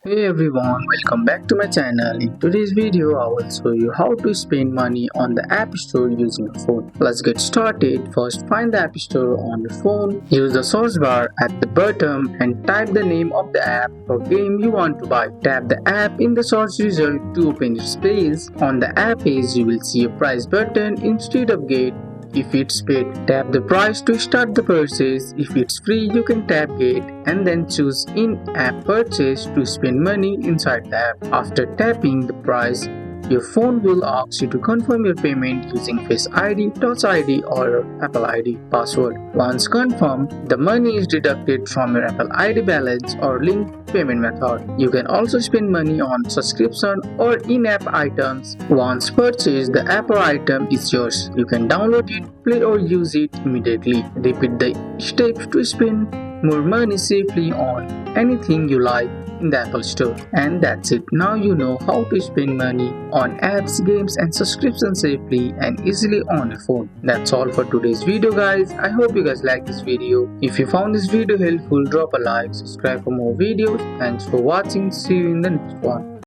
Hey everyone, welcome back to my channel. In today's video, I will show you how to spend money on the App Store using your phone. Let's get started. First, find the App Store on your phone. Use the search bar at the bottom and type the name of the app or game you want to buy. Tap the app in the search result to open its page. On the app page, you will see a price button instead of get. If it's paid, tap the price to start the purchase. If it's free, you can tap get and then choose in-app purchase to spend money inside the app. After tapping the price, your phone will ask you to confirm your payment using Face ID, Touch ID or Apple ID password. Once confirmed, the money is deducted from your Apple ID balance or linked payment method. You can also spend money on subscription or in-app items. Once purchased, the app or item is yours. You can download it, play or use it immediately. Repeat the steps to spend more money safely on anything you like in the Apple Store. And that's it. Now you know how to spend money on apps, games and subscriptions safely and easily on your phone. That's all for today's video guys. I hope you guys like this video. If you found this video helpful, drop a like, subscribe for more videos. Thanks for watching. See you in the next one.